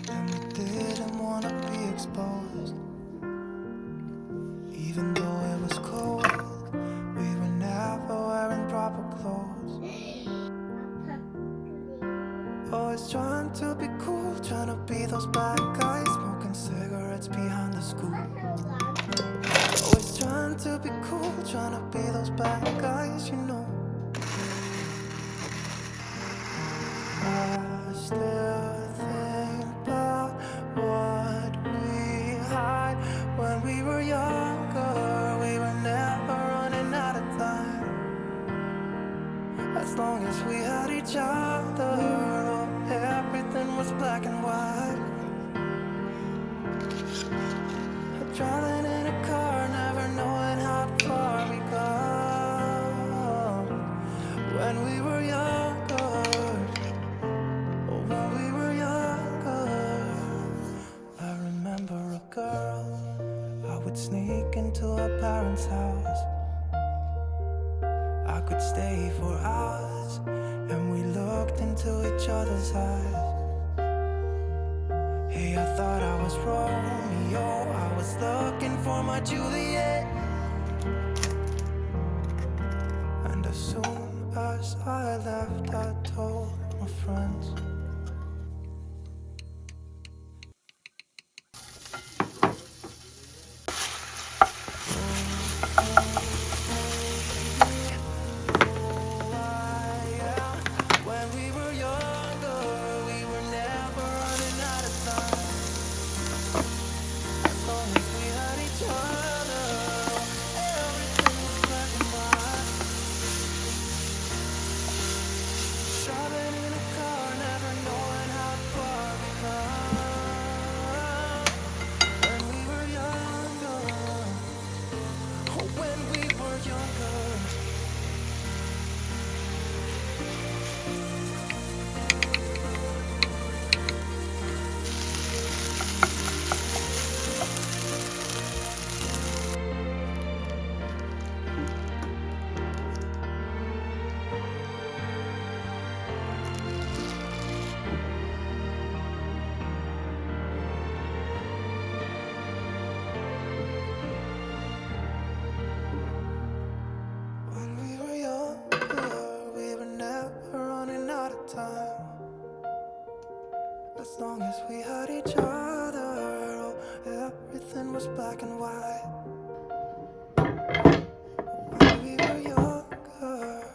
and we didn't wanna be exposed. Even though it was cold, we were never wearing proper clothes. Always trying to be cool, trying to be those bad guys, smoking cigarettes behind the school. Always trying to be cool, trying to be those bad guys, you know. I still think about what we had when we were younger. We were never running out of time. As long as we had each other, oh, everything was black and white. Driving in a car, never knowing how far we go. When we were younger, oh, when we were younger. I remember a girl, I would sneak into her parents' house. I could stay for hours, and we looked into each other's eyes. Hey, I thought I was Romeo, I was looking for my Juliet. And as soon as I left, I told my friends. When we were younger, we were never running out of time. As long as we had each other, everything was black and white. Driving in a car, never knowing how far we come. When we were younger, oh, when we were younger. When we were younger, we were never running out of time. As long as we had each other, oh, everything was black and white. When we were younger.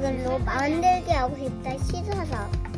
이걸로 만들게 하고 싶다 씻어서.